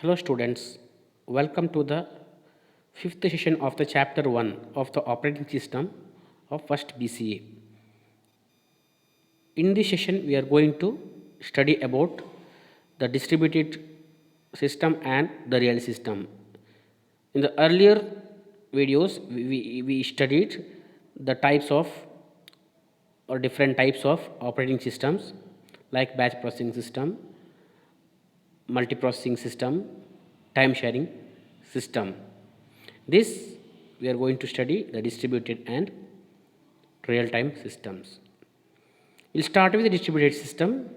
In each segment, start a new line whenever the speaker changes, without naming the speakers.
Hello students, welcome to the fifth session of the chapter 1 of the operating system of first BCA. In this session we are going to study about the distributed system and the real system. In the earlier videos we studied the types of or different types of operating systems like batch processing system, multiprocessing system, time sharing system. This we are going to study the distributed and real time systems. We'll start with the distributed system.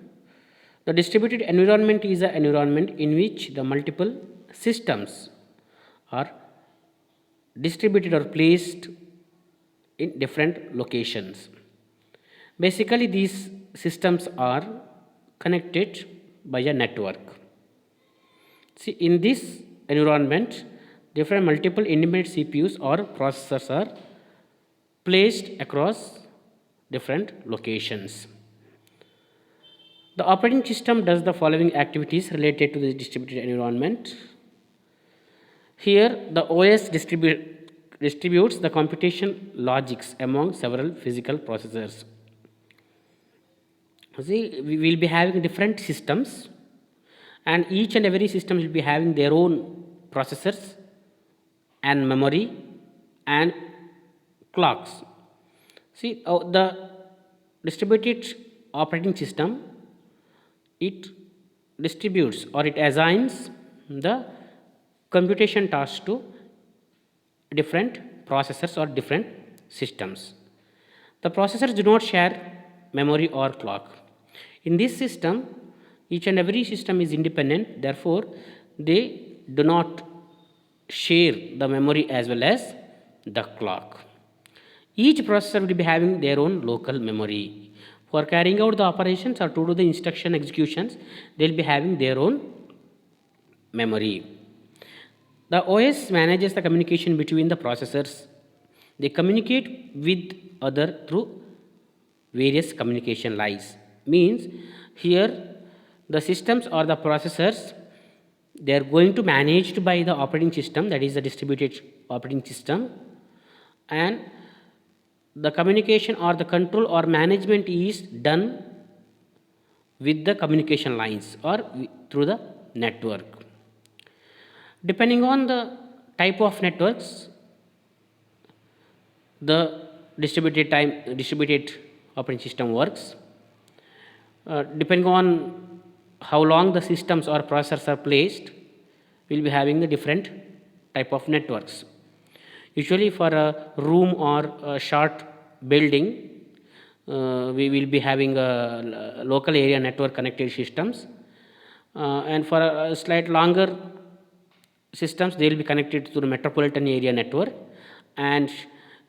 The distributed environment is an environment in which the multiple systems are distributed or placed in different locations. Basically, these systems are connected by a network. See, in this environment, different multiple independent CPUs or processors are placed across different locations. The operating system does the following activities related to the distributed environment. Here, the OS distributes the computation logics among several physical processors. See, we will be having different systems, and each and every system will be having their own processors and memory and clocks. See, the distributed operating system, it distributes or it assigns the computation tasks to different processors or different systems. The processors do not share memory or clock. In this system, each and every system is independent, therefore, they do not share the memory as well as the clock. Each processor will be having their own local memory. For carrying out the operations or to do the instruction executions, they will be having their own memory. The OS manages the communication between the processors. They communicate with other through various communication lines. Means here the systems or the processors, they are going to managed by the operating system, that is the distributed operating system, and the communication or the control or management is done with the communication lines or through the network. Depending on the type of networks, the distributed operating system works. Depending on how long the systems or processors are placed, we will be having the different type of networks. Usually for a room or a short building, we will be having a local area network connected systems, and for a slight longer systems, they will be connected to the metropolitan area network, and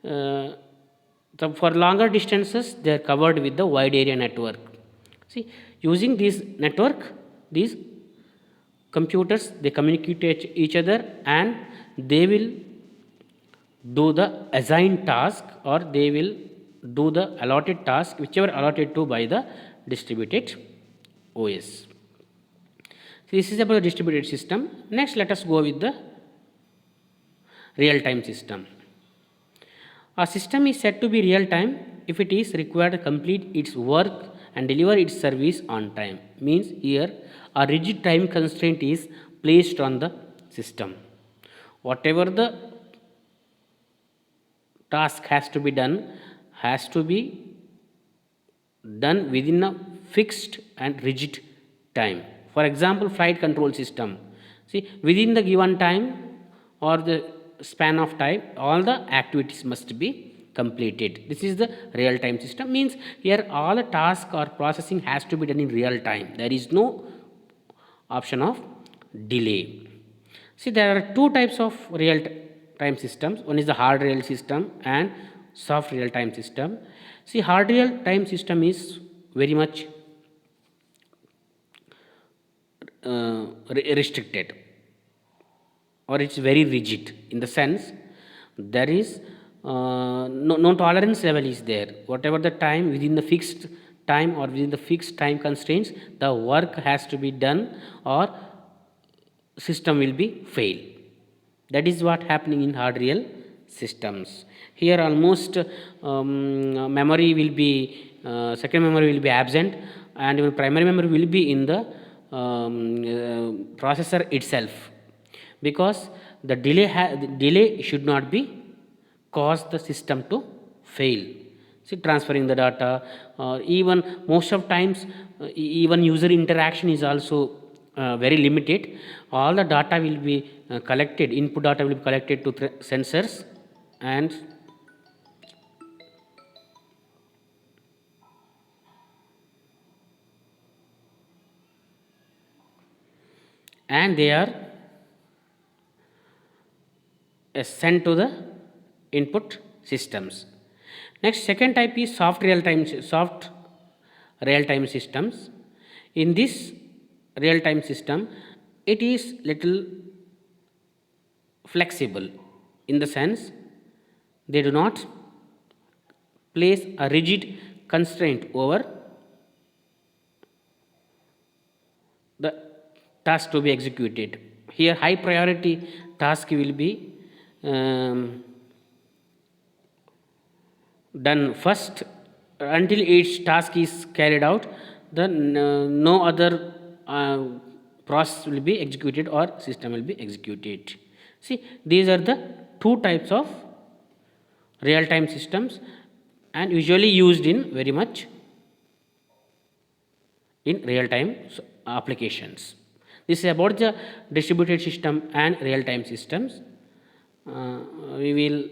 for longer distances, they are covered with the wide area network. See, using this network, these computers, they communicate each other, and they will do the assigned task or they will do the allotted task whichever allotted to by the distributed OS. So this is about the distributed system. Next, let us go with the real time system. A system is said to be real time if it is required to complete its work and deliver its service on time. Means here a rigid time constraint is placed on the system. Whatever the task has to be done within a fixed and rigid time. For example, flight control system. See, within the given time or the span of time, all the activities must be completed. This is the real time system. Means here all the task or processing has to be done in real time. There is no option of delay. See, there are two types of real time systems. One is the hard real system and soft real time system. See, hard real time system is very much restricted, or it's very rigid in the sense there is no tolerance level is there. Whatever the time within the fixed time or within the fixed time constraints, the work has to be done, or system will be fail. That is what happening in hard real systems. Here almost memory will be second memory will be absent, and even primary memory will be in the processor itself, because the delay should not be cause the system to fail. See, transferring the data, even most of times, even user interaction is also very limited. All the data will be collected, input data will be collected to sensors, and they are sent to the input systems. Next, second type is soft real time systems. In this real time system, it is little flexible, in the sense they do not place a rigid constraint over the task to be executed. Here high priority task will be done first. Until each task is carried out, then no other process will be executed or system will be executed. See, these are the two types of real time systems, and usually used in very much in real time applications. This is about the distributed system and real time systems. We will